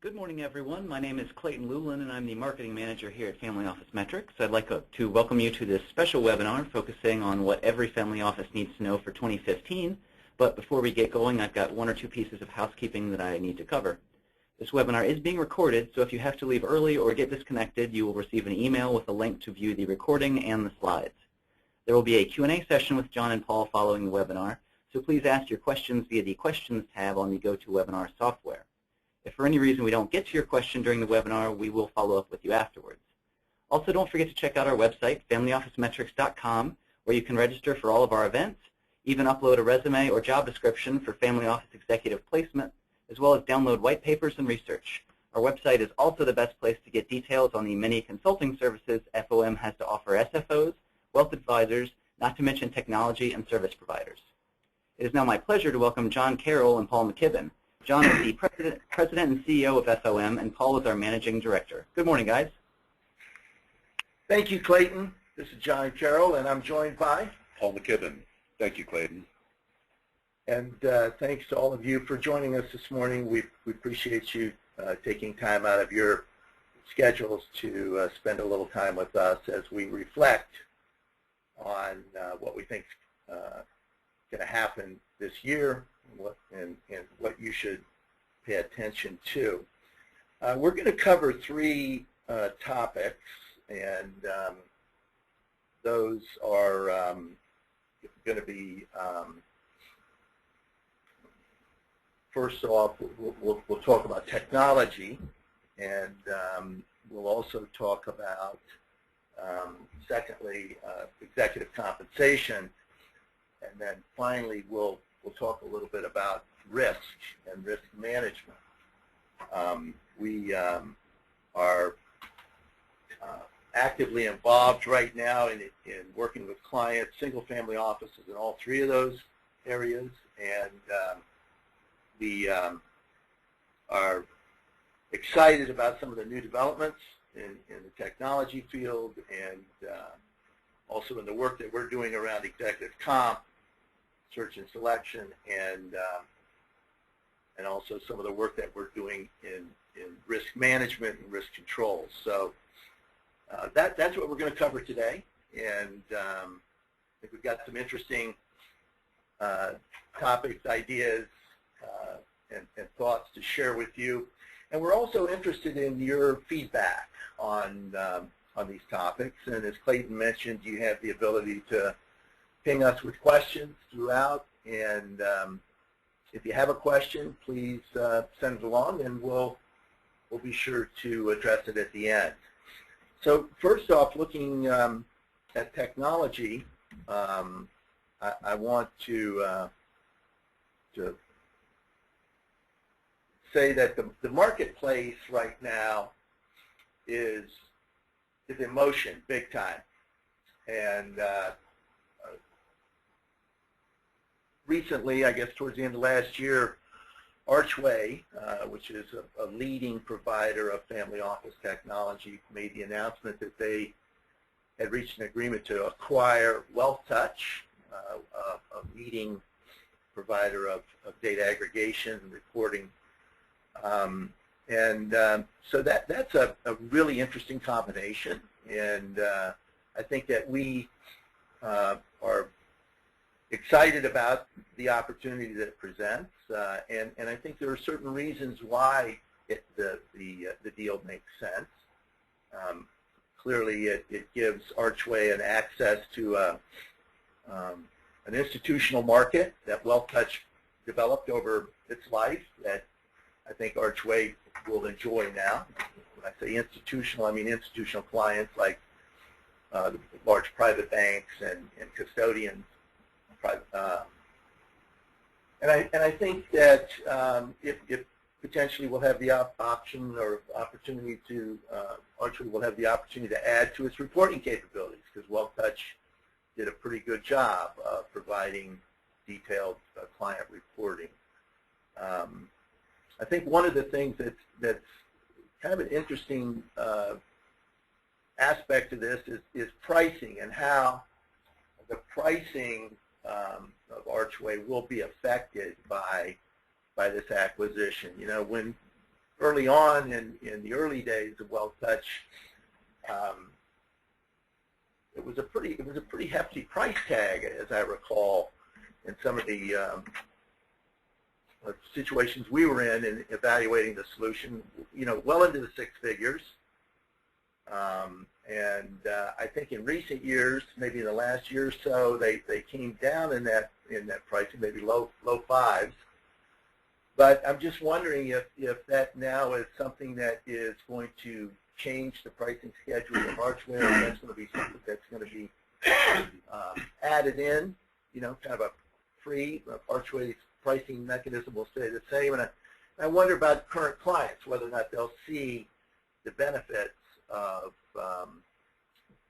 Good morning, everyone. My name is Clayton Lulin, and I'm the Marketing Manager here at Family Office Metrics. I'd like to welcome you to this special webinar focusing on what every family office needs to know for 2015. But before we get going, I've got one or two pieces of housekeeping that I need to cover. This webinar is being recorded, so if you have to leave early or get disconnected, you will receive an email with a link to view the recording and the slides. There will be a Q&A session with John and Paul following the webinar, so please ask your questions via the Questions tab on the GoToWebinar software. If for any reason we don't get to your question during the webinar, we will follow up with you afterwards. Also, don't forget to check out our website, FamilyOfficeMetrics.com, where you can register for all of our events, even upload a resume or job description for Family Office Executive Placement, as well as download white papers and research. Our website is also the best place to get details on the many consulting services FOM has to offer SFOs, wealth advisors, not to mention technology and service providers. It is now my pleasure to welcome John Carroll and Paul McKibben. John is the President and CEO of FOM, and Paul is our Managing Director. Good morning, guys. Thank you, Clayton. This is John Carroll, and I'm joined by Paul McKibben. Thank you, Clayton. And thanks to all of you for joining us this morning. We appreciate you taking time out of your schedules to spend a little time with us as we reflect on what we think is going to happen this year and what you should pay attention to. We're going to cover three topics, and those are going to be, first off, we'll talk about technology, and we'll also talk about, secondly, executive compensation, and then finally we'll talk a little bit about risk and risk management. We are actively involved right now in working with clients, single-family offices in all three of those areas, and we are excited about some of the new developments in the technology field, and also in the work that we're doing around executive comp, search and selection, and also some of the work that we're doing in risk management and risk control. So that's what we're going to cover today, and I think we've got some interesting topics, ideas, and thoughts to share with you. And we're also interested in your feedback on these topics. And as Clayton mentioned, you have the ability to ping us with questions throughout. And if you have a question, please send it along, and we'll be sure to address it at the end. So first off, looking at technology, I want to say that the marketplace right now is in motion big time. And recently, I guess towards the end of last year, Archway, which is a leading provider of family office technology, made the announcement that they had reached an agreement to acquire WealthTouch, a leading provider of data aggregation and reporting. So that's a really interesting combination, and I think that we are excited about the opportunity that it presents, and I think there are certain reasons why the deal makes sense. Clearly, it gives Archway an access to an institutional market that WealthTouch developed over its life that I think Archway will enjoy now. When I say institutional, I mean institutional clients like large private banks and custodians. And I think that if potentially we'll have the option or opportunity to, Archway will have the opportunity to add to its reporting capabilities, because WealthTouch did a pretty good job of providing detailed client reporting. I think one of the things that's kind of an interesting aspect of this is pricing, and how the pricing of Archway will be affected by this acquisition. You know, when early on in the early days of WealthTouch, it was a pretty hefty price tag, as I recall, in some of the situations we were in evaluating the solution. Well into the six figures. I think in recent years, maybe in the last year or so, they came down in that pricing, maybe low fives. But I'm just wondering if that now is something that is going to change the pricing schedule of Archway, or that's going to be something that's going to be added in, kind of a free Archway's pricing mechanism will stay the same. And I wonder about current clients, whether or not they'll see the benefits of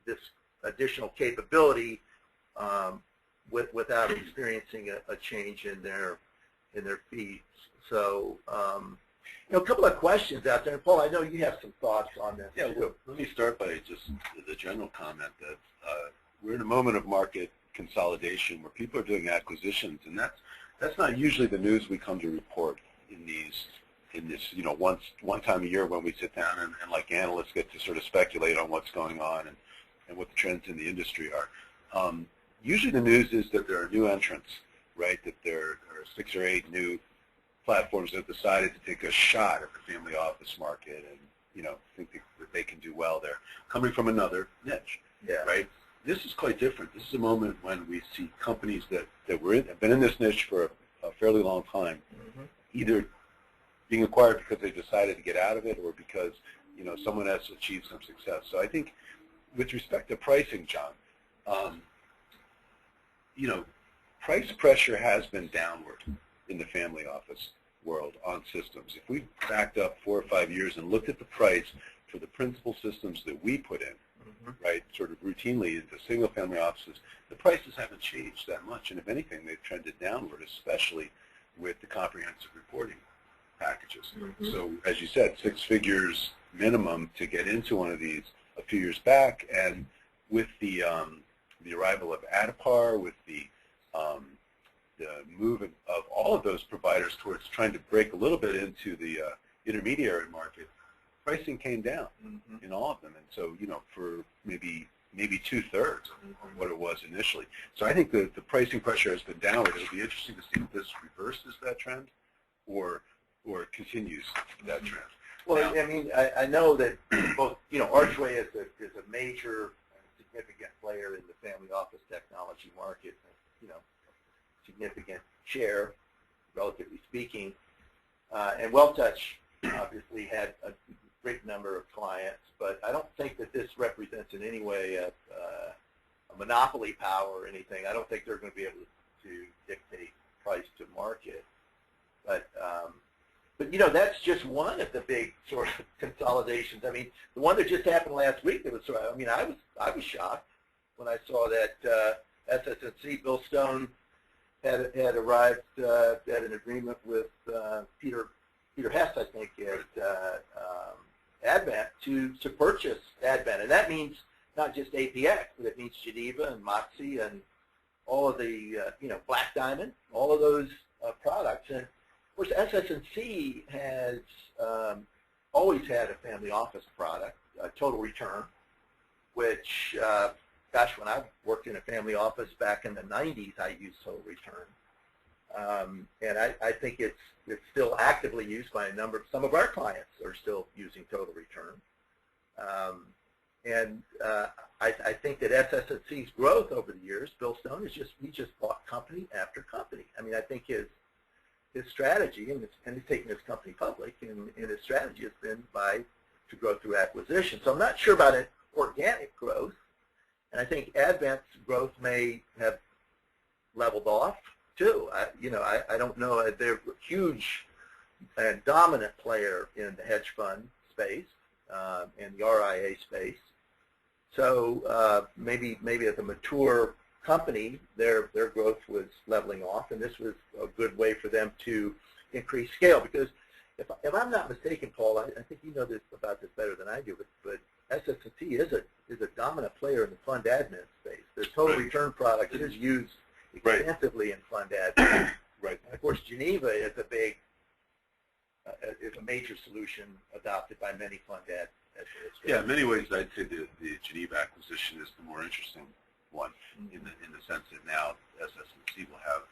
this additional capability without experiencing a change in their fees. So, a couple of questions out there. And Paul, I know you have some thoughts on this. Yeah, well, let me start by just the general comment that we're in a moment of market consolidation where people are doing acquisitions, and that's not usually the news we come to report in this one time a year when we sit down and like analysts get to sort of speculate on what's going on and what the trends in the industry are. Usually the news is that there are new entrants, right? That there are 6 or 8 new platforms that have decided to take a shot at the family office market and think that they can do well there, coming from another niche, right? This is quite different. This is a moment when we see companies that have been in this niche for a fairly long time, either being acquired because they decided to get out of it or because someone has achieved some success. So I think with respect to pricing, John, price pressure has been downward in the family office world on systems. If we backed up 4 or 5 years and looked at the price for the principal systems that we put in, right, sort of routinely into single-family offices, the prices haven't changed that much, and if anything, they've trended downward, especially with the comprehensive reporting packages. So, as you said, 6 figures minimum to get into one of these a few years back, and with the arrival of Adapar, with the move of all of those providers towards trying to break a little bit into the intermediary market, pricing came down in all of them, and so for maybe 2/3 of what it was initially. So I think the pricing pressure has been downward. It'll be interesting to see if this reverses that trend or continues that trend. Well, now, I mean, I know that both Archway is a major significant player in the family office technology market. Significant share, relatively speaking, and WealthTouch obviously had a great number of clients, but I don't think that this represents in any way a monopoly power or anything. I don't think they're going to be able to dictate price to market, but that's just one of the big sort of consolidations. I mean, the one that just happened last week, that was I was shocked when I saw that SSNC, Bill Stone, had arrived at an agreement with Peter Hess, I think, at Advent to purchase Advent, and that means not just APX, but it means Geneva and Moxie and all of the Black Diamond, all of those products. And of course, SSNC has always had a family office product, Total Return, which gosh, when I worked in a family office back in the 90s, I used Total Return. And I think it's still actively used by some of our clients are still using Total Return. I think that SSNC's growth over the years, Bill Stone, he just bought company after company. I mean, I think his strategy, and he's taking his company public, and his strategy has been to grow through acquisition. So I'm not sure about an organic growth. And I think Advent's growth may have leveled off too. I don't know. They're a huge and dominant player in the hedge fund space and the RIA space. So maybe as a mature company, their growth was leveling off, and this was a good way for them to increase scale. Because if I'm not mistaken, Paul, I think you know about this better than I do, but SSNC is a dominant player in the fund admin space. Their Total Return product is used extensively in fund admin. Right. And of course, Geneva is a big is a major solution adopted by many fund administrators. Yeah, in many ways, I'd say the Geneva acquisition is the more interesting one, in the sense that now SSNC will have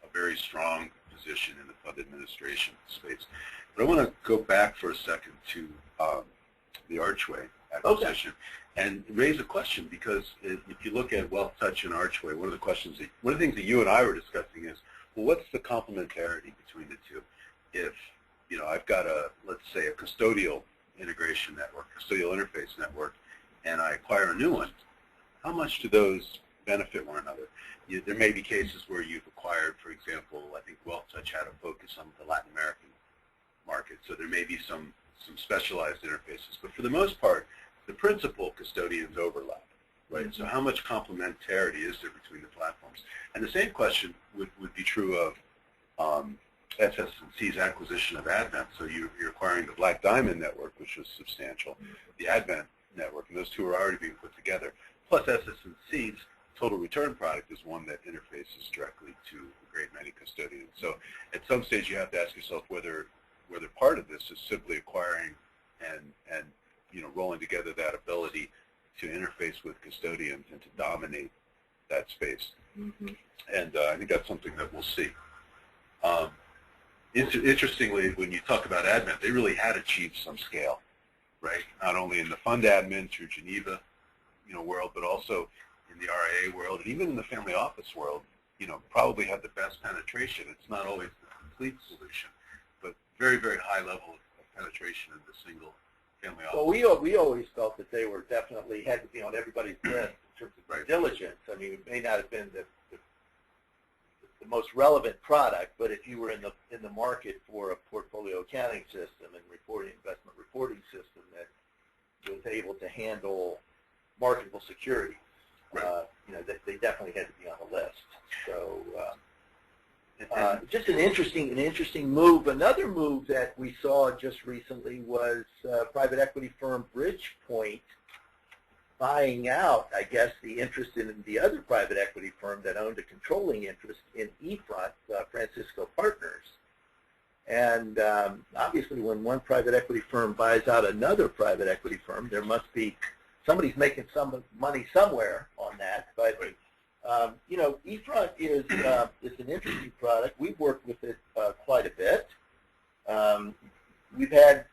a very strong position in the fund administration space. But I want to go back for a second to the Archway acquisition and raise a question, because if you look at Wealth Touch and Archway, one of the things that you and I were discussing is, well, what's the complementarity between the two? If I've got let's say a custodial integration network, custodial interface network, and I acquire a new one, how much do those benefit one another? There may be cases where you've acquired, for example, I think Wealth Touch had a focus on the Latin American market, so there may be some specialized interfaces. But for the most part, the principal custodians overlap, right? Mm-hmm. So how much complementarity is there between the platforms? And the same question would be true of SSNC's acquisition of Advent. So you're acquiring the Black Diamond network, which was substantial, the Advent network, and those two are already being put together. Plus SSNC's total return product is one that interfaces directly to a great many custodians. So at some stage you have to ask yourself whether part of this is simply acquiring and rolling together that ability to interface with custodians and to dominate that space. Mm-hmm. And I think that's something that we'll see. Interestingly, when you talk about Advent, they really had achieved some scale, right? Not only in the fund admin through Geneva, world, but also in the RIA world, and even in the family office world, probably had the best penetration. It's not always the complete solution, but very, very high level of penetration in the single family office. Well, we always felt that they were definitely had to be on everybody's list in terms of diligence. I mean, it may not have been the most relevant product, but if you were in the market for a portfolio accounting system and investment reporting system that was able to handle marketable securities, they definitely had to be on the list. So just an interesting move. Another move that we saw just recently was private equity firm Bridgepoint buying out, I guess, the interest in the other private equity firm that owned a controlling interest in eFront, Francisco Partners. And obviously when one private equity firm buys out another private equity firm, there must be somebody's making some money somewhere on that. But eFront is an interesting product. We've worked with it quite a bit. We've had,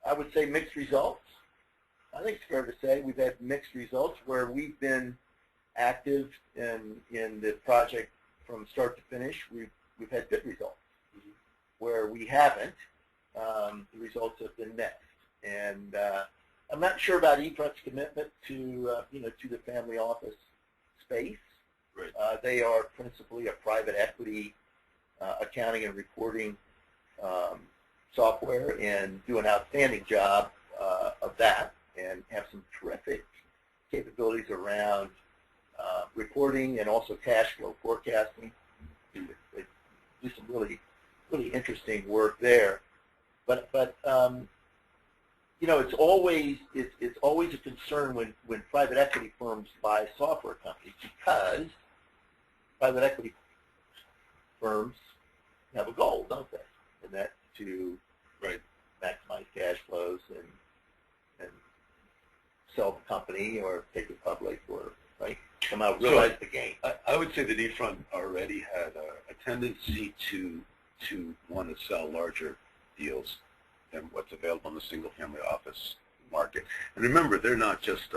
I would say, mixed results. I think it's fair to say we've had mixed results where we've been active in the project from start to finish. We've had good results. Mm-hmm. Where we haven't, the results have been mixed. And I'm not sure about eFront's commitment to the family office space. Right. They are principally a private equity accounting and reporting software, and do an outstanding job of that, and have some terrific capabilities around reporting and also cash flow forecasting. They do some really interesting work there. But it's always a concern when private equity firms buy software companies, because private equity firms have a goal, don't they? And that's to maximize cash flows and sell the company or take it public, or come out realize the gain. I would say that eFront already had a tendency to want to sell larger deals than what's available in the single-family office market. And remember, they're not just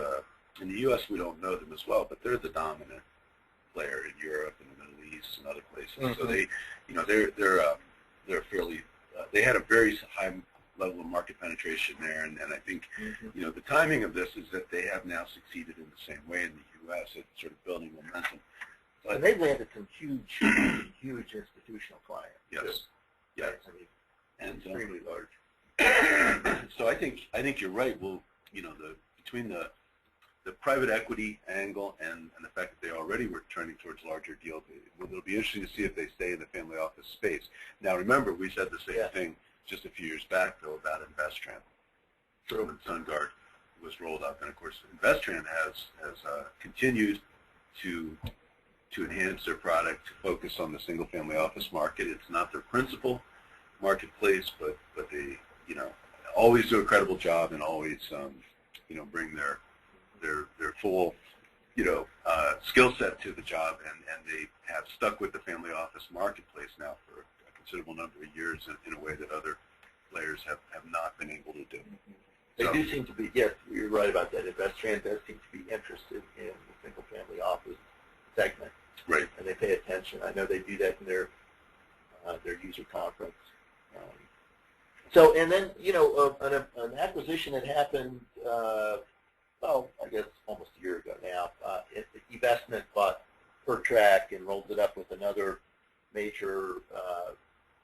in the U.S. We don't know them as well, but they're the dominant player in Europe and the Middle East and other places. Mm-hmm. So they're fairly they had a very high level of market penetration there, and I think mm-hmm. The timing of this is that they have now succeeded in the same way in the U.S. at sort of building momentum. But and they've landed some huge institutional clients. Yes, too. Yes, I mean, and extremely large. So I think you're right. Well, between the private equity angle and the fact that they already were turning towards larger deals, it'll be interesting to see if they stay in the family office space. Now, remember, we said the same thing just a few years back, though, about Investran. True. When SunGard was rolled out, and of course, Investran has continued to enhance their product, to focus on the single-family office market. It's not their principal marketplace, but they always do a credible job and always bring their full skill set to the job, and they have stuck with the family office marketplace now for a considerable number of years in a way that other players have not been able to do. They do seem to be, yes, you're right about that. Investran does seem to be interested in the single-family office segment. Right. And they pay attention. I know they do that in their user conference. So, and then, an acquisition that happened, I guess almost a year ago now. Investment bought PerTrack and rolled it up with another major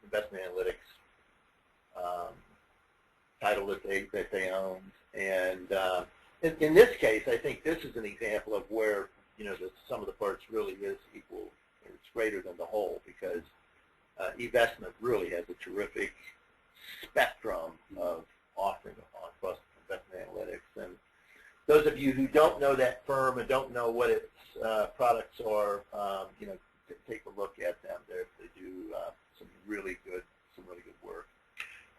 investment analytics title that they owned. And in this case, I think this is an example of where the sum of the parts really is equal, or it's greater than the whole, because eVestment really has a terrific spectrum of offering across investment analytics. And those of you who don't know that firm and don't know what its products are, take a look at them. They do some really good work.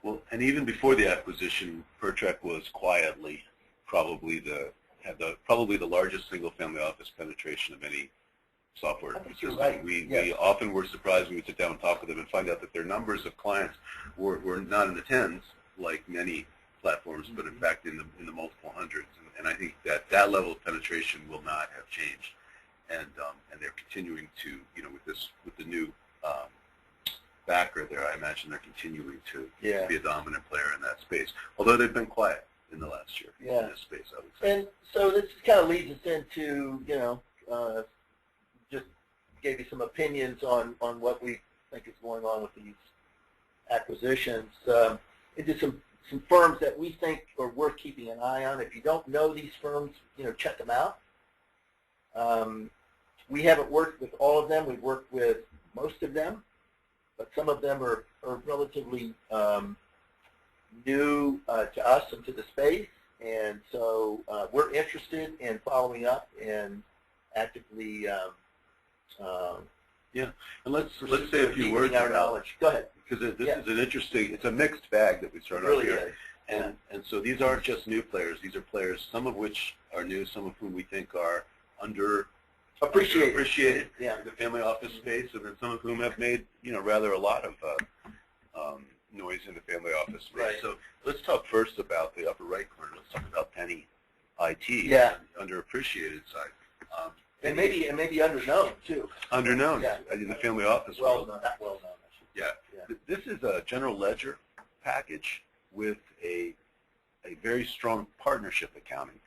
Well, and even before the acquisition, PerTrack was quietly probably the largest single-family office penetration of any software. I think you're right. We often were surprised when we sit down and talk with them and find out that their numbers of clients were not in the tens like many platforms, but in fact in the multiple hundreds. And I think that level of penetration will not have changed, and they're continuing to, with the new backer there, I imagine they're continuing to be a dominant player in that space. Although they've been quiet in the last year in this space, I would say. And so this kind of leads us into, just gave you some opinions on what we think is going on with these acquisitions. Into some firms that we think are worth keeping an eye on. If you don't know these firms, check them out. We haven't worked with all of them. We've worked with most of them, but some of them are relatively new to us and to the space, and so we're interested in following up and actively and let's say a few words our knowledge. Go ahead. Because this is an interesting, it's a mixed bag that we start off here. And so these aren't just new players. These are players, some of which are new, some of whom we think are underappreciated in the family office space, and then some of whom have made, rather a lot of noise in the family office space. Right. So let's talk first about the upper right corner. Let's talk about Penny IT, the underappreciated side. And maybe underknown too. Underknown in the family office world. Not well known. This is a general ledger package with a very strong partnership accounting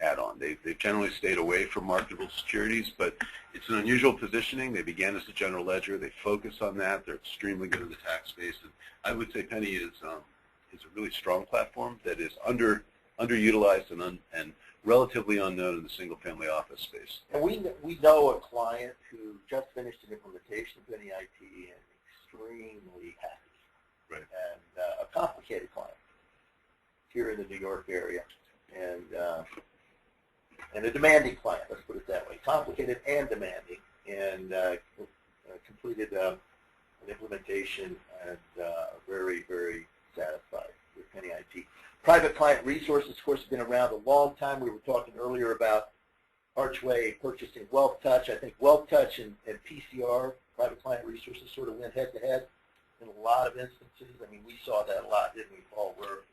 add-on. They've generally stayed away from marketable securities, but it's an unusual positioning. They began as a general ledger. They focus on that. They're extremely good in the tax space. And I would say Penny is a really strong platform that is underutilized and relatively unknown in the single-family office space. And we know a client who just finished an implementation of Penny IT and extremely happy. Right. And a complicated client here in the New York area, and a demanding client. Let's put it that way: complicated and demanding. And completed an implementation and very, very satisfied with Penny IT. Private client resources, of course, have been around a long time. We were talking earlier about Archway purchasing WealthTouch. I think WealthTouch and PCR, private client resources, sort of went head-to-head in a lot of instances. I mean, we saw that a lot, didn't we, Paul, where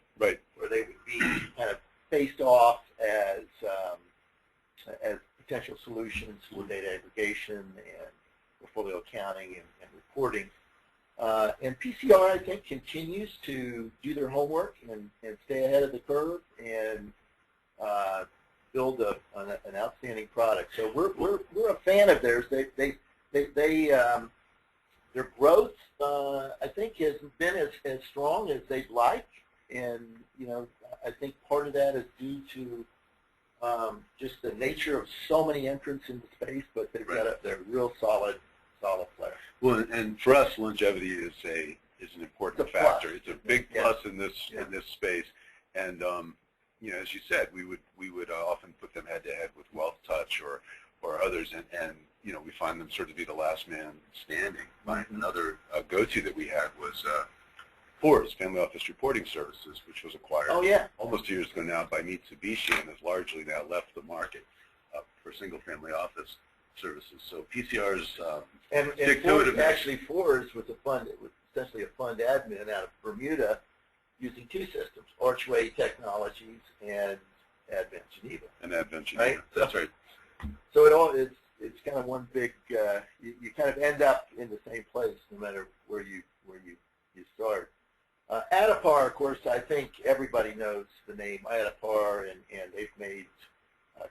they would be kind of faced off as potential solutions for data aggregation and portfolio accounting and reporting. And PCR, I think, continues to do their homework and stay ahead of the curve and build an outstanding product. So we're a fan of theirs. Their growth, I think, has been as strong as they'd like, and I think part of that is due to just the nature of so many entrants in the space, but they're a real solid player. Well, and for us, longevity is an important factor. It's a big plus in this space, and as you said, we would often put them head to head with WealthTouch or others, and we find them sort of be the last man standing. Another go-to that we had was FORS, Family Office Reporting Services, which was acquired almost 2 years ago now by Mitsubishi and has largely now left the market for single-family office services. So PCR's and FORS, actually FORS was essentially a fund admin out of Bermuda using two systems, Archway Technologies and Advent Geneva. Right? That's right. So it's kind of one big, you kind of end up in the same place no matter where you start. Adapar, of course, I think everybody knows the name Adapar, and they've made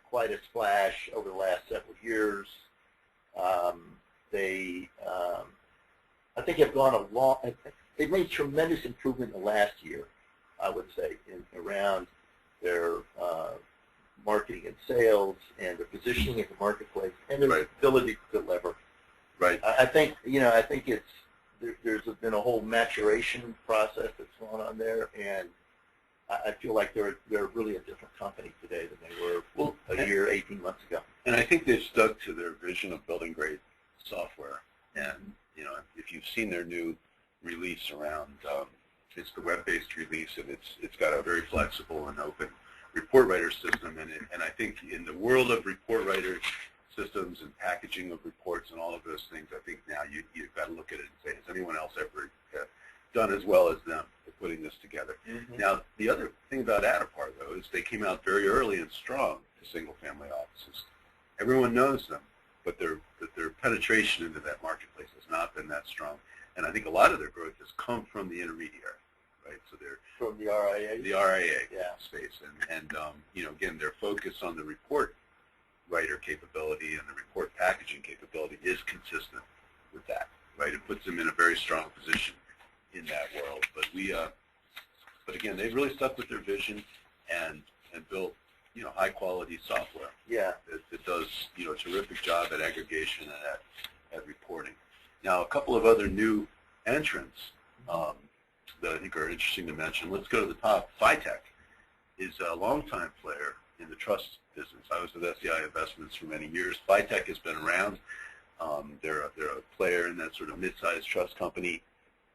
quite a splash over the last several years. I think have gone a long. They've made tremendous improvement in the last year, I would say, around their marketing and sales and their positioning in the marketplace and their ability to deliver. Right. I think there's been a whole maturation process that's going on there, and I feel like they're really a different company today than they were a year, 18 months ago. And I think they've stuck to their vision of building great software. And if you've seen their new release around, it's the web-based release, and it's got a very flexible and open report writer system. And I think in the world of report writer systems and packaging of reports and all of those things, I think now you've got to look at it and say, has anyone else ever done as well as them at putting this together? Mm-hmm. Now, the other thing about Adapar, though, is they came out very early and strong to single-family offices. Everyone knows them, but their penetration into that marketplace has not been that strong. And I think a lot of their growth has come from the intermediary, right? So they're from the RIA? The RIA space. And again, their focus on the report writer capability and the report packaging capability is consistent with that, right? It puts them in a very strong position in that world. But again, they've really stuck with their vision and built high quality software. Yeah. It does a terrific job at aggregation and at reporting. Now, a couple of other new entrants that I think are interesting to mention. Let's go to the top. Phytech is a longtime player in the trust business. I was with SEI Investments for many years. Phytech has been around. They're a player in that sort of mid-sized trust company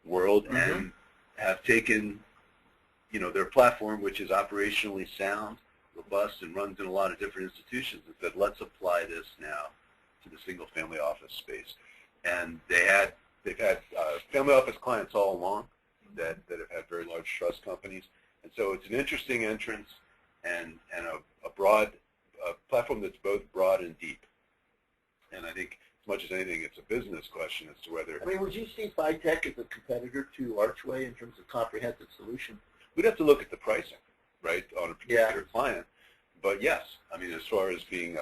world, mm-hmm. and have taken their platform, which is operationally sound, robust, and runs in a lot of different institutions, and said, let's apply this now to the single-family office space. And they've had family office clients all along that have had very large trust companies. And so it's an interesting entrance and a broad platform that's both broad and deep. And I think as much as anything, it's a business question as to whether... I mean, would you see Phytech as a competitor to Archway in terms of comprehensive solution? We'd have to look at the pricing, right, on a particular client. But yes, I mean, as far as being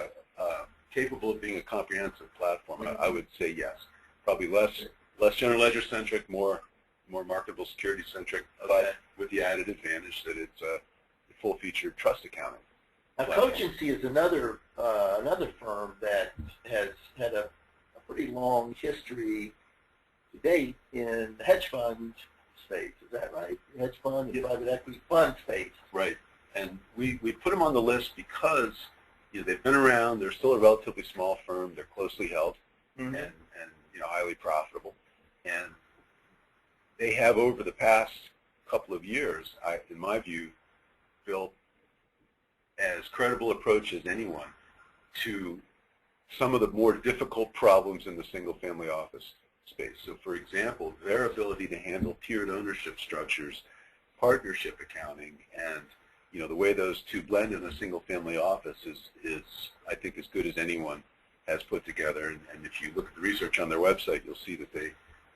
capable of being a comprehensive platform, mm-hmm. I would say yes. Probably less general ledger centric, more marketable security centric, but with the added advantage that it's a full-featured trust accounting. Now, Cogency is another firm that has had a pretty long history to date in the hedge fund space. Is that right? The hedge fund and private equity fund space. Right. And we put them on the list because they've been around. They're still a relatively small firm. They're closely held, mm-hmm. and highly profitable. And they have, over the past couple of years, in my view, built as credible approach as anyone to some of the more difficult problems in the single-family office space. So, for example, their ability to handle tiered ownership structures, partnership accounting, and the way those two blend in a single-family office is, I think, as good as anyone has put together. And if you look at the research on their website, you'll see that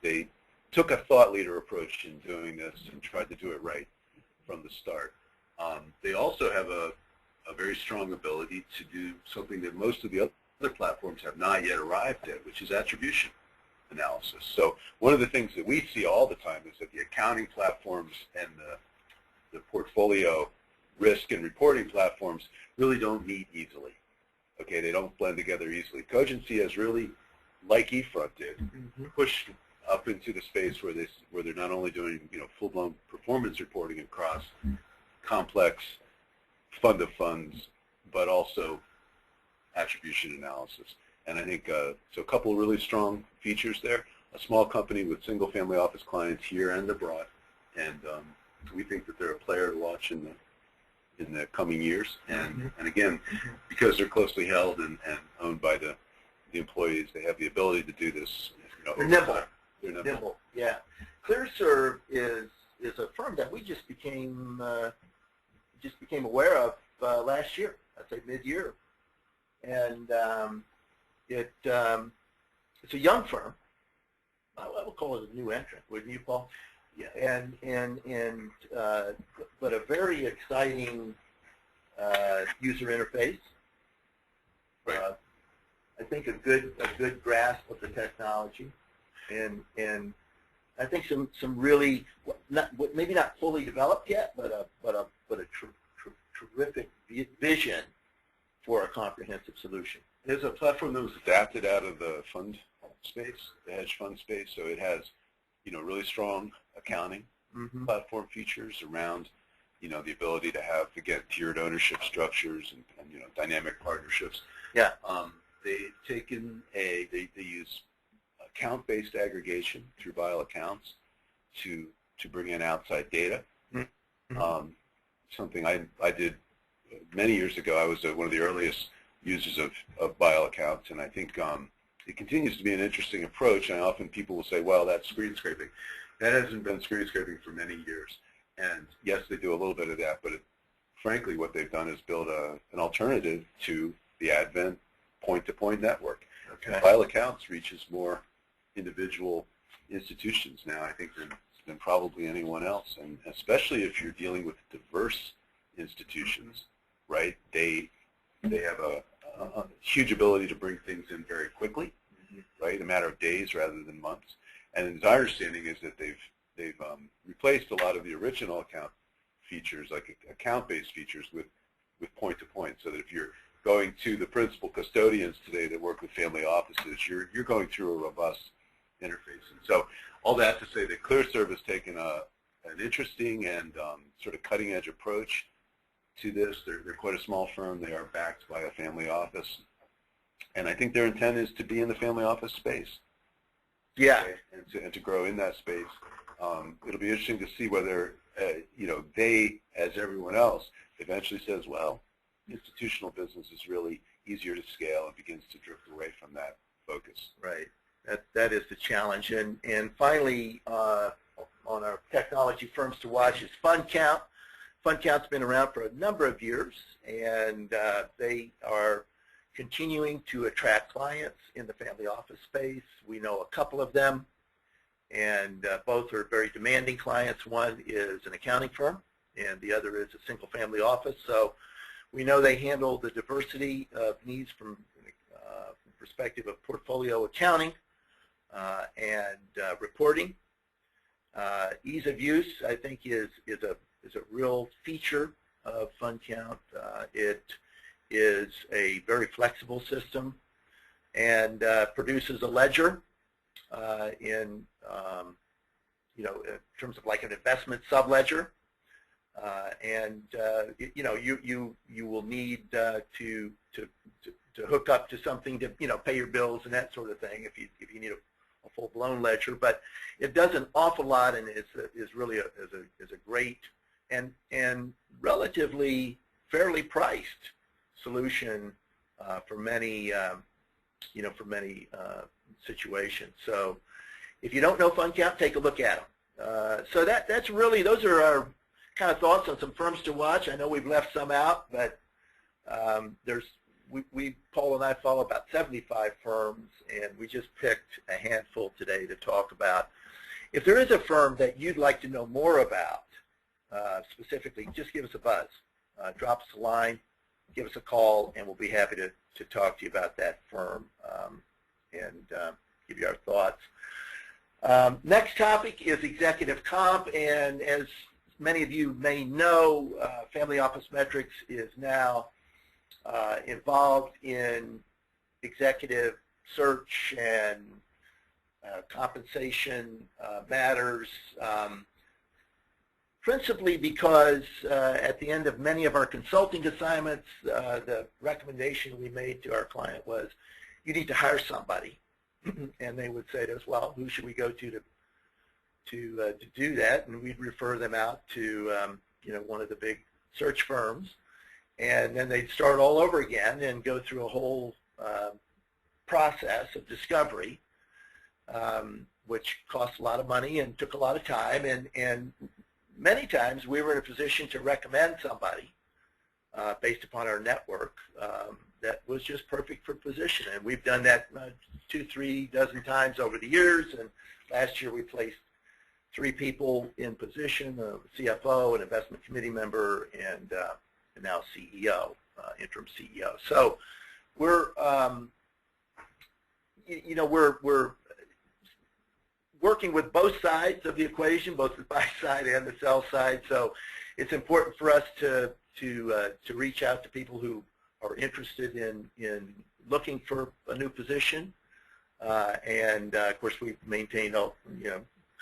they took a thought leader approach in doing this and tried to do it right from the start. They also have a very strong ability to do something that most of the other platforms have not yet arrived at, which is attribution analysis. So one of the things that we see all the time is that the accounting platforms and the portfolio risk and reporting platforms really don't meet easily. Okay, they don't blend together easily. Cogency has really, like eFront did, mm-hmm. pushed up into the space where they're not only doing full-blown performance reporting across complex fund of funds, but also attribution analysis. And I think so a couple of really strong features there. A small company with single-family office clients here and abroad, and we think that they're a player to watch in the coming years. And again, because they're closely held and owned by the employees, they have the ability to do this. They're nimble. They're nimble. Yeah. ClearServe is a firm that we just became aware of last year. I'd say mid-year, and it's a young firm. I would call it a new entrant, wouldn't you, Paul? Yeah. But a very exciting user interface. Right. I think a good grasp of the technology, and I think some really maybe not fully developed yet, but a terrific vision for a comprehensive solution. There's a platform that was adapted out of the fund space, the hedge fund space, so it has, really strong accounting platform features around, the ability to have, again, tiered ownership structures and dynamic partnerships. Yeah. They've taken they use account-based aggregation through vial accounts to bring in outside data. Something I did many years ago. I was one of the earliest users of vial accounts, and I think it continues to be an interesting approach. And often people will say, well, that's screen scraping. That hasn't been screen scraping for many years. And yes, they do a little bit of that, but frankly, what they've done is build an alternative to the Advent point-to-point network. Okay. Vial accounts reaches more individual institutions now, I think, than probably anyone else, and especially if you're dealing with diverse institutions, right? They have a huge ability to bring things in very quickly, right? A matter of days rather than months. And our understanding is that they've replaced a lot of the original account features, like account-based features, with point-to-point, so that if you're going to the principal custodians today that work with family offices, you're going through a robust interface. And so all that to say that ClearServe has taken an interesting and sort of cutting-edge approach to this. They're quite a small firm. They are backed by a family office. And I think their intent is to be in the family office space. Yeah. Okay? And to grow in that space. It'll be interesting to see whether, they, as everyone else, eventually says, well, institutional business is really easier to scale and begins to drift away from that focus. Right. That is the challenge. And finally, on our technology firms to watch is Fundcount. Fundcount's been around for a number of years, and they are continuing to attract clients in the family office space. We know a couple of them, and both are very demanding clients. One is an accounting firm, and the other is a single family office. So we know they handle the diversity of needs from perspective of portfolio accounting and reporting. Ease of use, I think, is a real feature of Fundcount. It is a very flexible system and produces a ledger in terms of like an investment subledger. You will need to hook up to something to pay your bills and that sort of thing if you need a full-blown ledger. But it does an awful lot, and is really a great and relatively fairly priced solution for many situations. So if you don't know Fundcount, take a look at them. So that's really, those are our kind of thoughts on some firms to watch. I know we've left some out, but Paul and I follow about 75 firms, and we just picked a handful today to talk about. If there is a firm that you'd like to know more about, specifically, just give us a buzz. Drop us a line, give us a call, and we'll be happy to talk to you about that firm and give you our thoughts. Next topic is executive comp, and as many of you may know, Family Office Metrics is now involved in executive search and compensation matters, principally because at the end of many of our consulting assignments, the recommendation we made to our client was, you need to hire somebody. And they would say to us, well, who should we go to to do that, and we'd refer them out to one of the big search firms, and then they'd start all over again and go through a whole process of discovery, which cost a lot of money and took a lot of time, and many times we were in a position to recommend somebody based upon our network that was just perfect for position, and we've done that 2-3 dozen times over the years, and last year we placed 3 people in position, a CFO, an investment committee member, and now CEO, interim CEO. So we're we're working with both sides of the equation, both the buy side and the sell side. So it's important for us to reach out to people who are interested in looking for a new position, and of course we maintain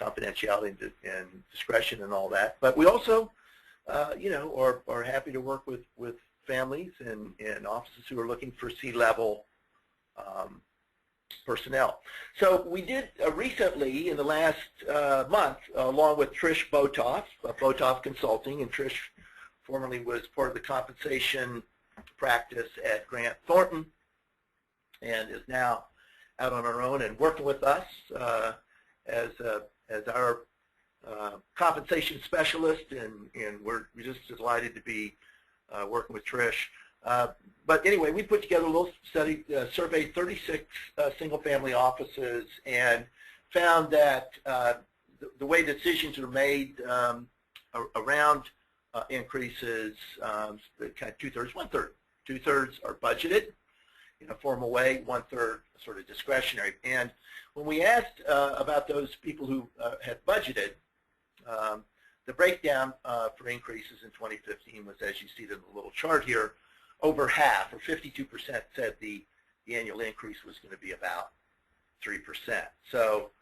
confidentiality and discretion and all that. But we also are happy to work with families and offices who are looking for C-level personnel. So we did recently, in the last month, along with Trish Botoff, Botoff Consulting, and Trish formerly was part of the compensation practice at Grant Thornton and is now out on her own and working with us as our compensation specialist, and we're just delighted to be working with Trish. But anyway, we put together a little study, surveyed 36 single-family offices, and found that the way decisions are made around increases, kind of 2/3, 1/3. 2/3 are budgeted in a formal way, 1/3 sort of discretionary. And when we asked about those people who had budgeted, the breakdown for increases in 2015 was, as you see in the little chart here, over half, or 52%, said the annual increase was going to be about 3%. So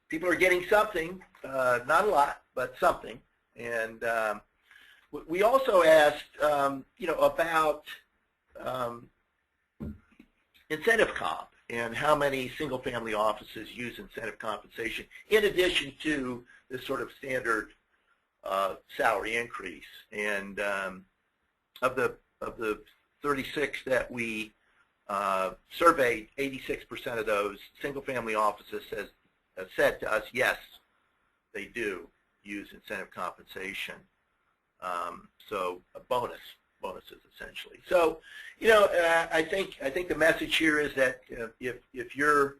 people are getting something, not a lot, but something. And we also asked, about incentive comp and how many single-family offices use incentive compensation in addition to this sort of standard salary increase. And of the 36 that we surveyed, 86% of those single-family offices said to us, yes, they do use incentive compensation. So a bonuses essentially. So, I think the message here is that if you're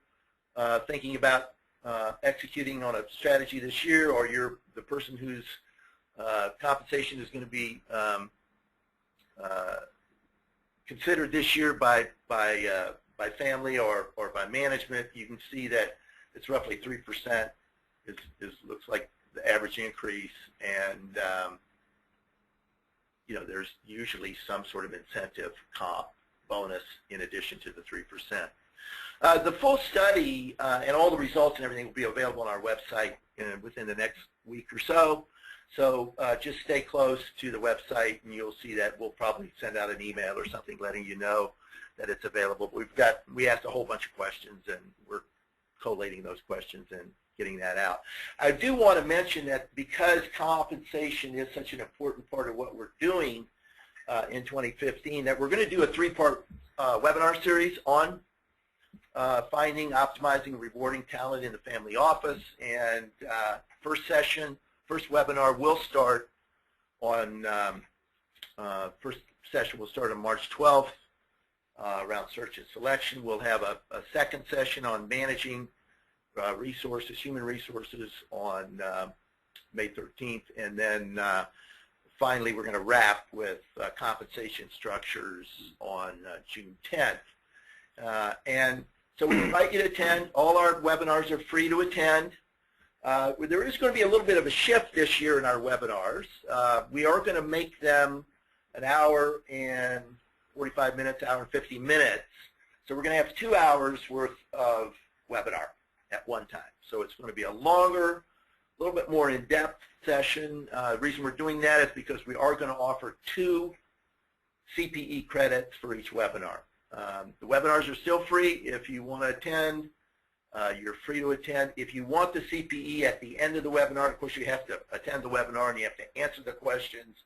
thinking about executing on a strategy this year, or you're the person whose compensation is going to be considered this year by family or by management, you can see that it's roughly 3% looks like the average increase, and there's usually some sort of incentive comp bonus in addition to the 3%. The full study and all the results and everything will be available on our website within the next week or so. So just stay close to the website, and you'll see that we'll probably send out an email or something letting you know that it's available. We asked a whole bunch of questions, and we're collating those questions and getting that out. I do want to mention that because compensation is such an important part of what we're doing in 2015, that we're going to do a 3-part webinar series on finding, optimizing, rewarding talent in the family office. And first webinar will start on, first session will start on March 12th around search and selection. We'll have a second session on managing resources, human resources, on May 13th. And then finally, we're going to wrap with compensation structures on June 10th. And so we invite you to attend. All our webinars are free to attend. There is going to be a little bit of a shift this year in our webinars. We are going to make them an hour and 45 minutes, hour and 50 minutes. So we're going to have 2 hours worth of webinar at one time. So it's going to be a longer, a little bit more in-depth session. The reason we're doing that is because we are going to offer 2 CPE credits for each webinar. The webinars are still free. If you want to attend, You're free to attend. If you want the CPE at the end of the webinar, of course you have to attend the webinar and you have to answer the questions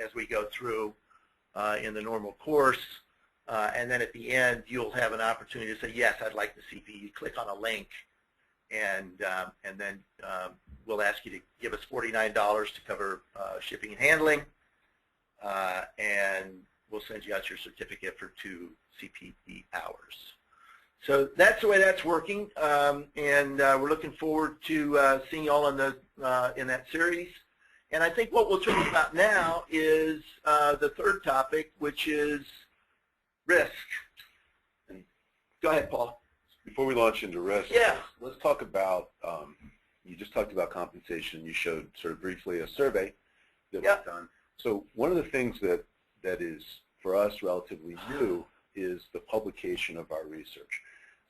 as we go through in the normal course. And then at the end, you'll have an opportunity to say, yes, I'd like the CPE. You click on a link, and then we'll ask you to give us $49 to cover shipping and handling, and we'll send you out your certificate for 2 CPE hours. So that's the way that's working, and we're looking forward to seeing you all in that series. And I think what we'll talk about now is the third topic, which is risk. And go ahead, Paul. before we launch into risk, Yeah. let's talk about, you just talked about compensation. You showed sort of briefly a survey that we've done. So one of the things that is, for us, relatively new is the publication of our research.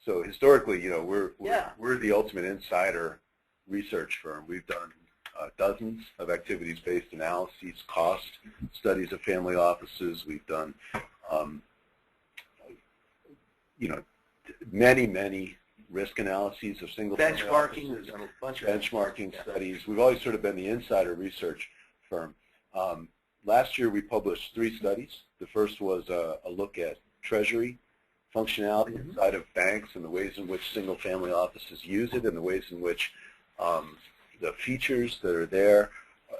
So historically, you know, we're the ultimate insider research firm. We've done dozens of activities-based analyses, cost studies of family offices. We've done, you know, many risk analyses of single-family Benchmarking. offices, We've done a bunch of benchmarking studies. We've always sort of been the insider research firm. Last year we published 3 studies. The first was a look at treasury functionality inside of banks and the ways in which single-family offices use it and the ways in which the features that are there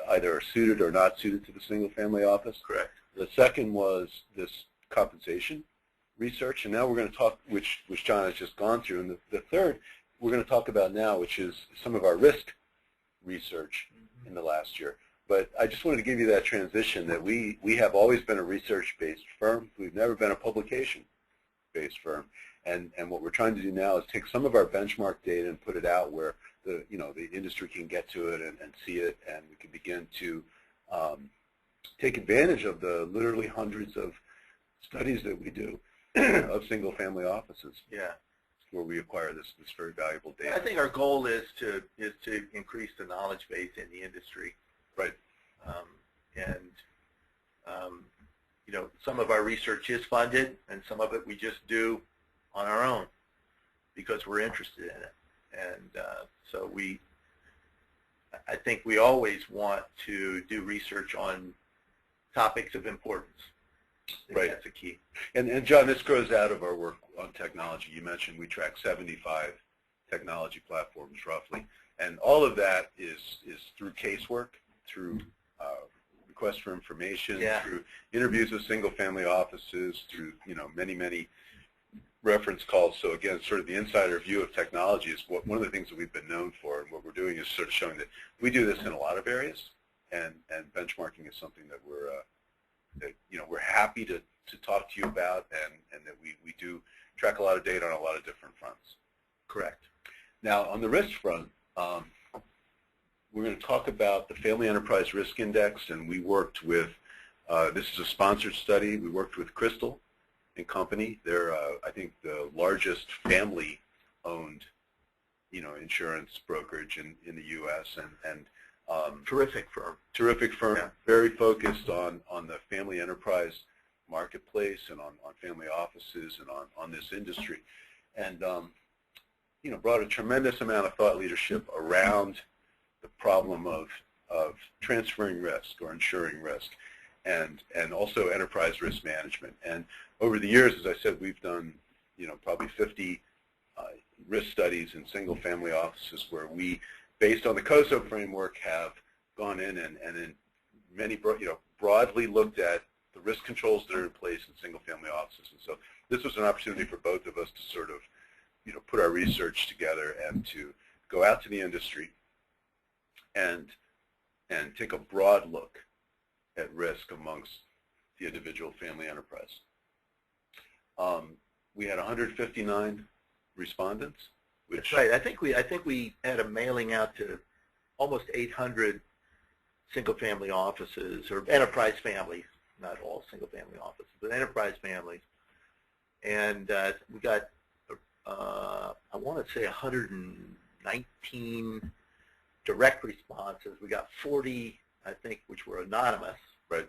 either are suited or not suited to the single-family office. Correct. The second was this compensation research, and now we're going to talk, which John has just gone through, and the third we're going to talk about now, which is some of our risk research in the last year. But I just wanted to give you that transition that we have always been a research-based firm. We've never been a publication-based firm. And what we're trying to do now is take some of our benchmark data and put it out where the industry can get to it and see it, and we can begin to take advantage of the literally hundreds of studies that we do of single-family offices. Yeah. Where we acquire this very valuable data. I think our goal is to increase the knowledge base in the industry. Right. You know, some of our research is funded, and some of it we just do on our own because we're interested in it. And so I think we always want to do research on topics of importance. Right. That's a key. And John, this grows out of our work on technology. You mentioned we track 75 technology platforms roughly, and all of that is through casework, through requests for information, through interviews with single-family offices, through many reference calls. So again, sort of the insider view of technology is one of the things that we've been known for, and what we're doing is sort of showing that we do this in a lot of areas, and benchmarking is something that we're happy to talk to you about, and that we do track a lot of data on a lot of different fronts. Correct. Now, on the risk front, we're going to talk about the Family Enterprise Risk Index, and we worked with, this is a sponsored study, we worked with Crystal and Company. They're, I think, the largest family-owned, insurance brokerage in the U.S., and terrific firm. Terrific firm, very focused on the family enterprise marketplace and on family offices and on this industry, and brought a tremendous amount of thought leadership around the problem of transferring risk or insuring risk, and also enterprise risk management. And over the years, as I said, we've done probably 50 risk studies in single family offices where we, based on the COSO framework, have gone in and in many, broadly looked at the risk controls that are in place in single-family offices. And so this was an opportunity for both of us to sort of, put our research together and to go out to the industry and take a broad look at risk amongst the individual family enterprise. We had 159 respondents. That's right. I think we had a mailing out to almost 800 single-family offices or enterprise families, not all single-family offices, but enterprise families. And we got, I want to say, 119 direct responses. We got 40, I think, which were anonymous, right,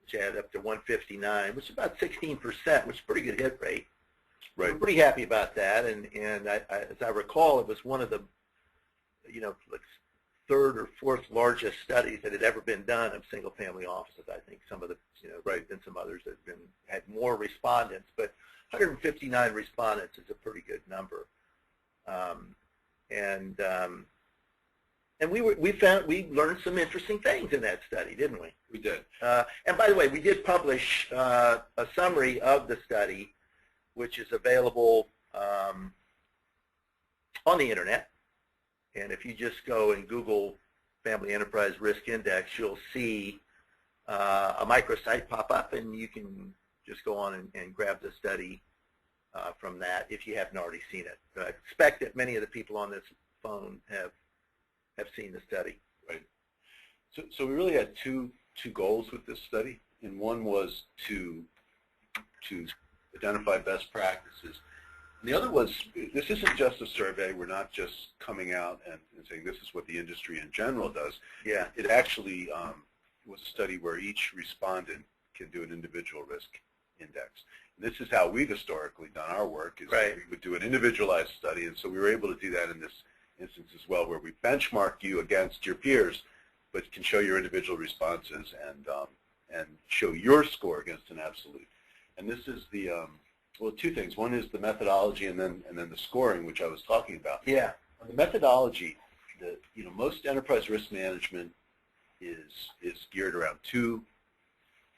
which added up to 159, which is about 16%, which is a pretty good hit rate. Right. We're pretty happy about that, and as I recall, it was one of the, like third or fourth largest studies that had ever been done of single-family offices. I think some of the, Right. and some others that had more respondents, but 159 respondents is a pretty good number. And we learned some interesting things in that study, didn't we? We did. And by the way, we did publish a summary of the study, which is available on the internet. And if you just go and Google Family Enterprise Risk Index, you'll see a microsite pop up, and you can just go on and grab the study from that if you haven't already seen it. But I expect that many of the people on this phone have seen the study. Right. So we really had two goals with this study, and one was to identify best practices. And the other was, this isn't just a survey. We're not just coming out and saying this is what the industry in general does. Yeah. It actually was a study where each respondent can do an individual risk index. And this is how we've historically done our work, is right. We would do an individualized study, and so we were able to do that in this instance as well, where we benchmark you against your peers, but can show your individual responses and show your score against an absolute. And this is the well, two things. One is the methodology, and then the scoring, which I was talking about. Yeah. On the methodology, most enterprise risk management is geared around two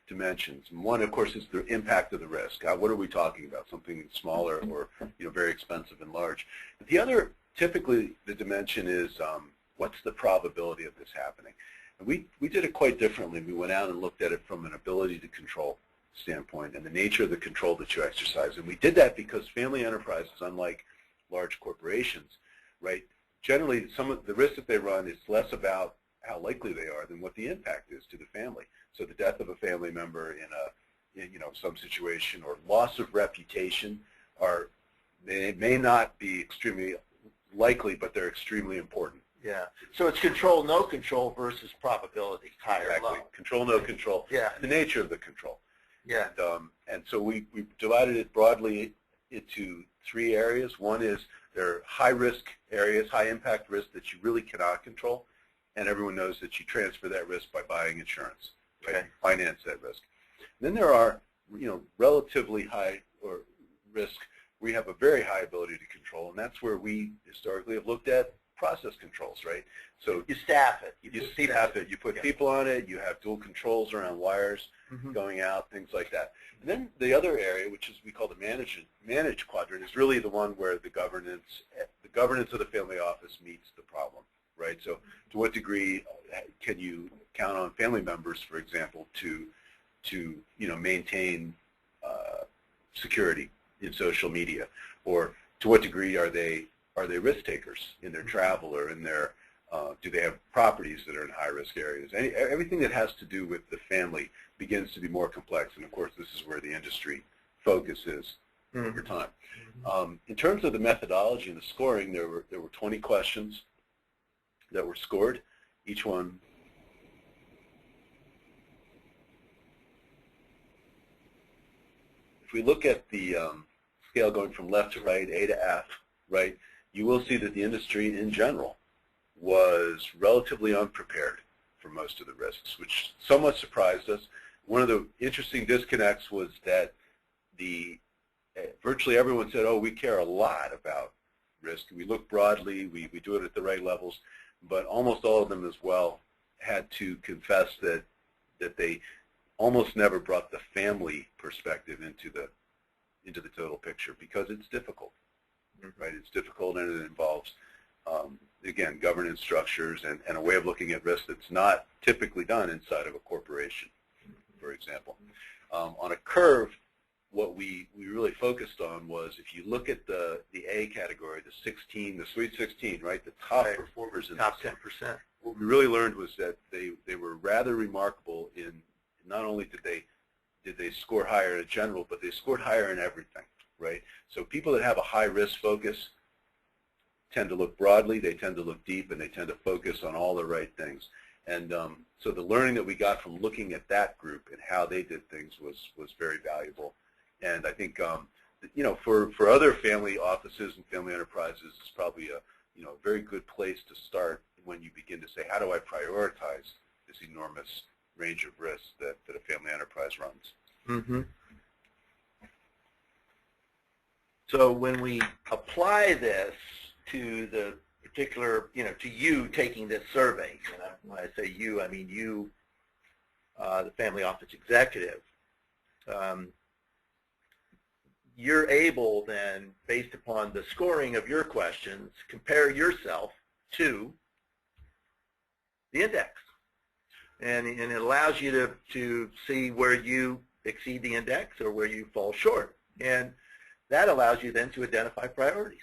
dimensions. And one, of course, is the impact of the risk. What are we talking about? Something smaller or very expensive and large. But the other, typically, the dimension is what's the probability of this happening? And we did it quite differently. We went out and looked at it from an ability to control standpoint and the nature of the control that you exercise. And we did that because family enterprises, unlike large corporations, right, generally some of the risk that they run is less about how likely they are than what the impact is to the family. So the death of a family member in some situation, or loss of reputation, they may not be extremely likely, but they're extremely important. Yeah. So it's control, no control versus probability, high or Exactly. low. Control, no control. Yeah. The nature of the control. Yeah. And so we divided it broadly into three areas. One is there are high-risk areas, high-impact risk that you really cannot control, and everyone knows that you transfer that risk by buying insurance, right? Okay. Finance that risk. And then there are, relatively high or risk. We have a very high ability to control, and that's where we historically have looked at process controls, right? So you staff it. You staff it. You put people on it. You have dual controls around wires going out, things like that. And then the other area, which is we call the managed quadrant, is really the one where the governance of the family office meets the problem, right? So to what degree can you count on family members, for example, to maintain security in social media, or to what degree are they risk takers in their travel, or in their do they have properties that are in high-risk areas? Everything that has to do with the family begins to be more complex, and of course this is where the industry focuses over time. In terms of the methodology and the scoring, there were 20 questions that were scored. Each one, if we look at the scale going from left to right, A to F, right, you will see that the industry in general was relatively unprepared for most of the risks, which somewhat surprised us. One of the interesting disconnects was that virtually everyone said, oh, we care a lot about risk. We look broadly, we do it at the right levels, but almost all of them as well had to confess that they almost never brought the family perspective into the total picture, because it's difficult, right? It's difficult, and it involves again, governance structures and a way of looking at risk that's not typically done inside of a corporation, for example. On a curve, what we really focused on was, if you look at the A category, the sweet 16, right, the top performers in top this, 10%. what we really learned was that they were rather remarkable in not only did they score higher in general, but they scored higher in everything, right? So people that have a high risk focus tend to look broadly, they tend to look deep, and they tend to focus on all the right things. And so the learning that we got from looking at that group and how they did things was very valuable. And I think for other family offices and family enterprises, it's probably a very good place to start when you begin to say, how do I prioritize this enormous range of risks that a family enterprise runs? Mm-hmm. So when we apply this to the particular, to you taking this survey, and when I say you, I mean you, the family office executive, you're able then, based upon the scoring of your questions, compare yourself to the index. And it allows you to see where you exceed the index or where you fall short. And that allows you then to identify priorities.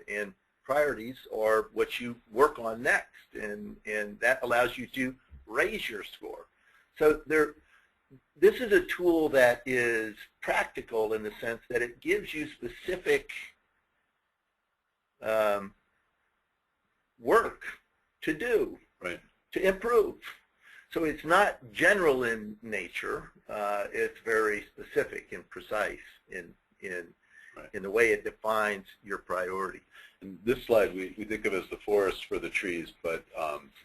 And priorities are what you work on next. And that allows you to raise your score. So this is a tool that is practical in the sense that it gives you specific work to do, right, to improve. So it's not general in nature. It's very specific and precise in the way it defines your priority. And this slide we think of as the forest for the trees, but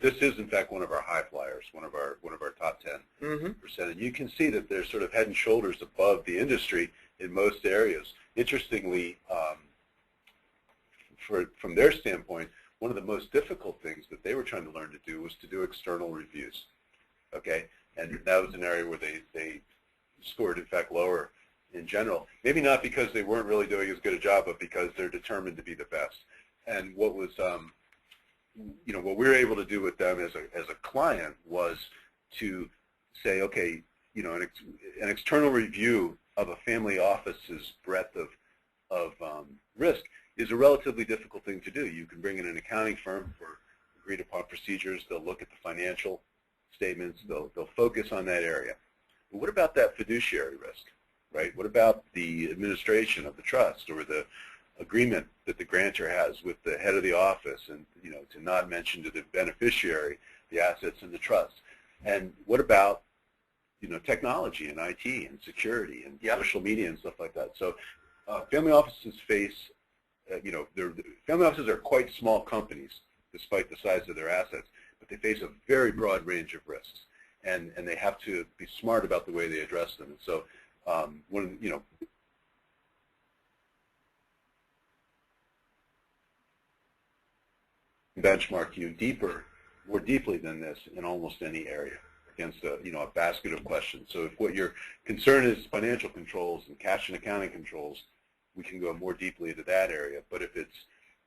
this is in fact one of our high flyers, one of our top 10%. And you can see that they're sort of head and shoulders above the industry in most areas. Interestingly, from their standpoint, one of the most difficult things that they were trying to learn to do was to do external reviews. Okay, and that was an area where they scored in fact lower in general. Maybe not because they weren't really doing as good a job, but because they're determined to be the best. And what was, what we were able to do with them as a client was to say, okay, an external review of a family office's breadth of risk is a relatively difficult thing to do. You can bring in an accounting firm for agreed upon procedures. They'll look at the financial statements. They'll focus on that area. But what about that fiduciary risk? Right? What about the administration of the trust or the agreement that the grantor has with the head of the office, and to not mention to the beneficiary the assets in the trust? And what about technology and IT and security and social media and stuff like that? So family offices face family offices are quite small companies despite the size of their assets, but they face a very broad range of risks, and they have to be smart about the way they address them. And so benchmark you more deeply than this in almost any area against a basket of questions. So if what your concern is financial controls and cash and accounting controls, we can go more deeply into that area. But if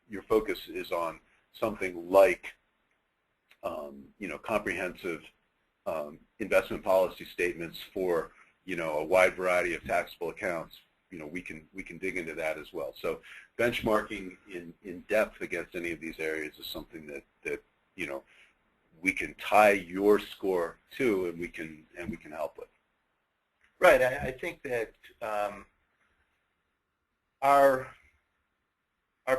your focus is on something like comprehensive investment policy statements for a wide variety of taxable accounts, we can dig into that as well. So benchmarking in depth against any of these areas is something that we can tie your score to, and we can help with. Right. I think that our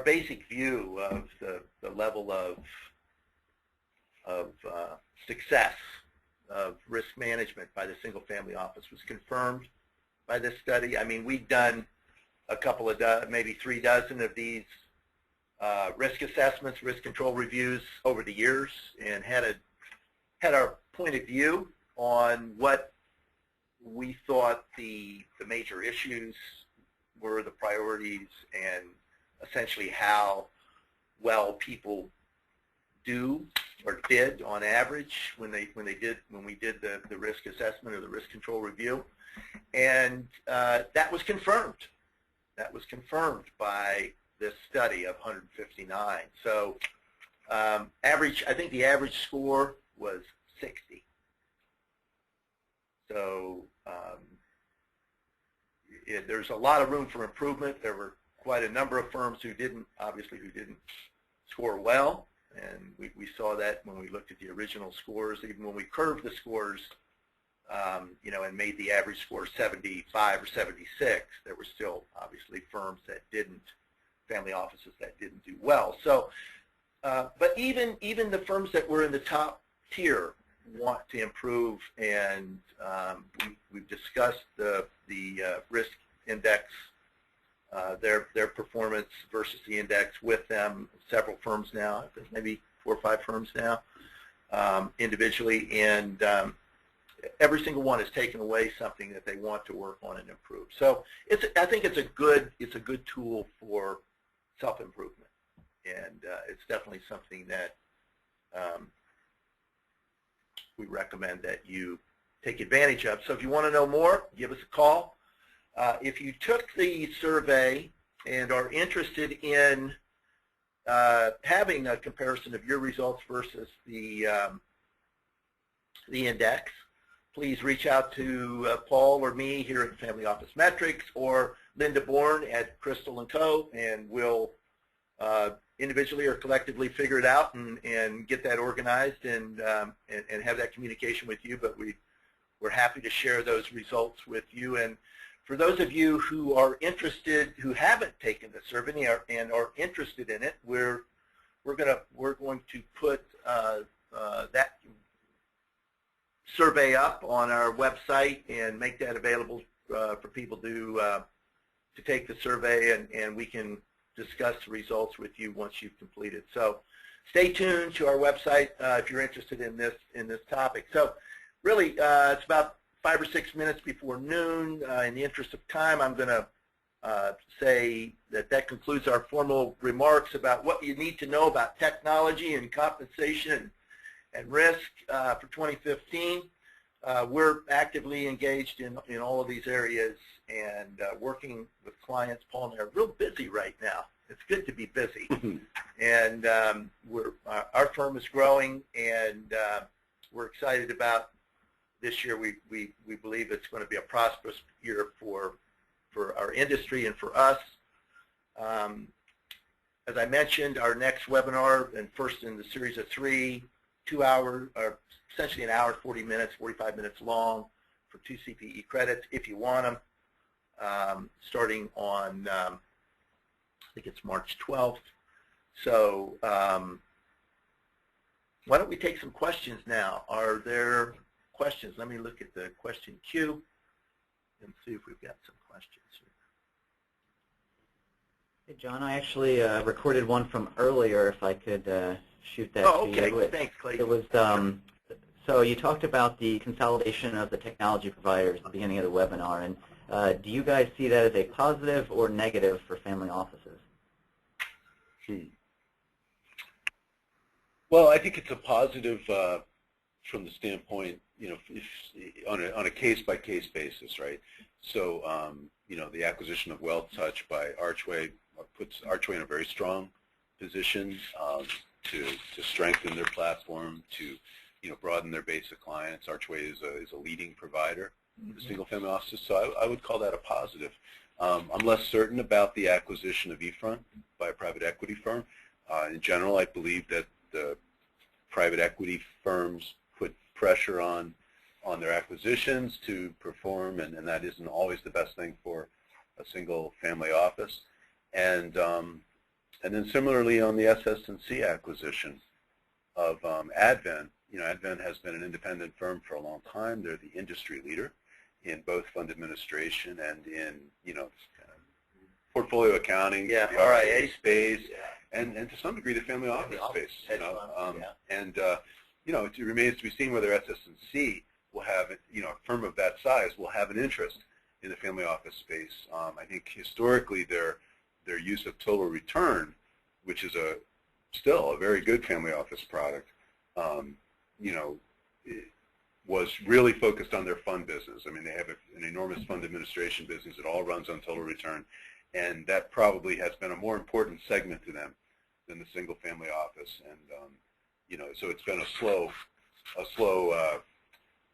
basic view of the level of success of risk management by the single-family office was confirmed by this study. I mean, we've done a couple of, maybe 3 dozen of these risk assessments, risk control reviews over the years, and had our point of view on what we thought the major issues were, the priorities, and essentially how well people do or did on average when we did the risk assessment or the risk control review. And that was confirmed. That was confirmed by this study of 159. So I think the average score was 60. So there's a lot of room for improvement. There were quite a number of firms who didn't score well, and we saw that when we looked at the original scores. Even when we curved the scores, and made the average score 75 or 76, there were still obviously firms that family offices that didn't do well. So, but even the firms that were in the top tier want to improve, and we've discussed the risk index their performance versus the index with them, several firms now, maybe 4 or 5 firms now, individually, and every single one has taken away something that they want to work on and improve. So I think it's a good tool for self-improvement, and it's definitely something that we recommend that you take advantage of. So if you want to know more, give us a call. If you took the survey and are interested in having a comparison of your results versus the index, please reach out to Paul or me here at Family Office Metrics, or Linda Bourne at Crystal & Co., and we'll individually or collectively figure it out and get that organized and have that communication with you. But we're happy to share those results with you. And for those of you who are interested, who haven't taken the survey and are interested in it, we're going to put that survey up on our website and make that available for people to take the survey, and we can discuss the results with you once you've completed. So stay tuned to our website if you're interested in this topic. So really, it's about 5 or 6 minutes before noon. In the interest of time, I'm going to say that concludes our formal remarks about what you need to know about technology and compensation and risk for 2015. We're actively engaged in all of these areas and working with clients. Paul and I are real busy right now. It's good to be busy. And our firm is growing, and we're excited about this year. We believe it's going to be a prosperous year for our industry and for us. As I mentioned, our next webinar, and first in the series of 3, 2 hours, or essentially an hour, 40 minutes, 45 minutes long for 2 CPE credits if you want them, starting on, I think it's March 12th. So why don't we take some questions now? Are there questions? Let me look at the question queue and see if we've got some questions here. Hey, John, I actually recorded one from earlier, if I could shoot that to you. Okay, thanks, Clayton. It was, so you talked about the consolidation of the technology providers at the beginning of the webinar, and do you guys see that as a positive or negative for family offices? Well, I think it's a positive from the standpoint, on a case-by-case basis, right? So, the acquisition of WealthTouch by Archway puts Archway in a very strong position to strengthen their platform, to broaden their base of clients. Archway is a leading provider for single-family offices, so I would call that a positive. I'm less certain about the acquisition of eFront by a private equity firm. In general, I believe that the private equity firms put pressure on their acquisitions to perform, and that isn't always the best thing for a single-family office. And then similarly on the SSNC acquisition of Advent, Advent has been an independent firm for a long time. They're the industry leader in both fund administration and in, portfolio accounting, the RIA space, and to some degree the family office space. It remains to be seen whether SSNC will have, a firm of that size will have an interest in the family office space. I think historically their use of total return, which is still a very good family office product, was really focused on their fund business. I mean, they have an enormous fund administration business. It all runs on total return, and that probably has been a more important segment to them than the single-family office. And so it's been a slow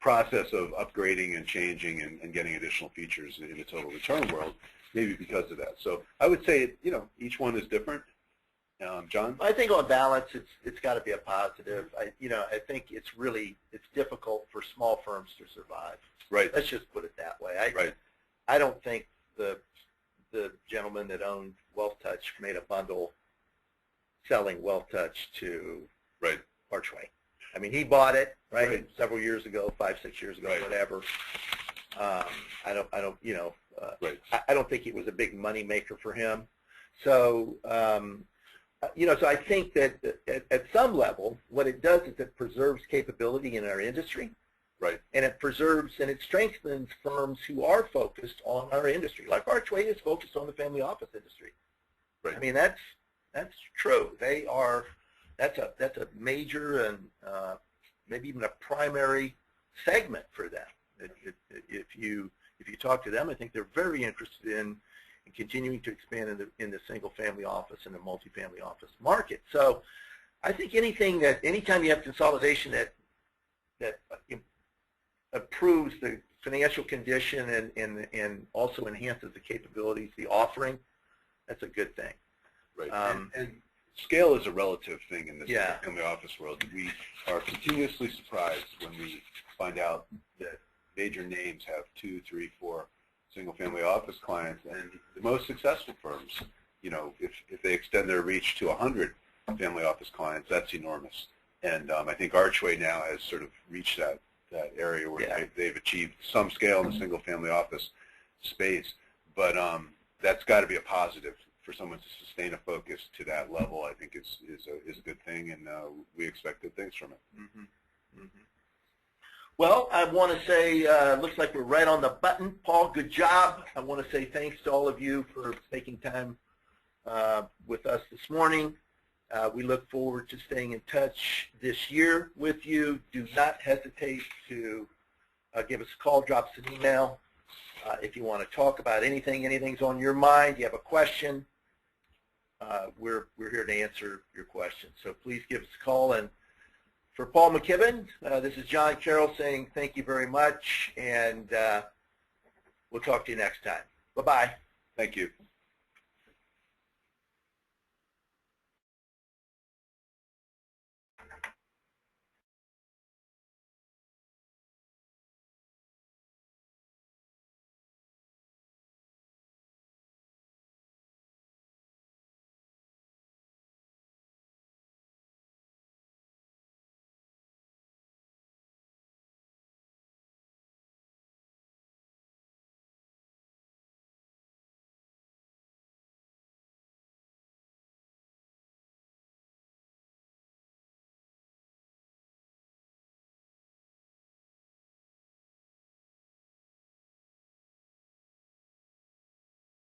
process of upgrading and changing and getting additional features in the total return world, maybe because of that. So I would say, each one is different. John? I think on balance, it's got to be a positive. I think it's difficult for small firms to survive. Right. Let's just put it that way. Right. I don't think the gentleman that owned WealthTouch made a bundle selling WealthTouch to Archway. I mean, he bought it, right. Several years ago, 5, 6 years ago, whatever. I don't, you know, Right. I don't think it was a big money maker for him. So, you know, so I think that at some level, what it does is it preserves capability in our industry. Right. And it preserves and it strengthens firms who are focused on our industry. Like Archway is focused on the family office industry. Right. I mean, that's true. They are, that's a major and maybe even a primary segment for them. If you talk to them, I think they're very interested in continuing to expand in the single family office and the multifamily office market. So I think anytime you have consolidation that improves the financial condition and also enhances the capabilities, the offering, that's a good thing. Right. And scale is a relative thing in this Yeah. family office world. We are continuously surprised when we find out that major names have 2, 3, 4 single-family office clients, and the most successful firms, you know, if they extend their reach to 100 family office clients, that's enormous. And I think Archway now has sort of reached that area where Yeah. they've achieved some scale in the single-family office space, but that's got to be a positive for someone to sustain a focus to that level. I think is a good thing, and we expect good things from it. Mm-hmm. Mm-hmm. Well, I want to say, looks like we're right on the button. Paul, good job. I want to say thanks to all of you for taking time with us this morning. We look forward to staying in touch this year with you. Do not hesitate to give us a call, drop us an email. If you want to talk about anything's on your mind, you have a question, we're here to answer your questions. So please give us a call. And for Paul McKibben, this is John Carroll saying thank you very much, and we'll talk to you next time. Bye-bye. Thank you.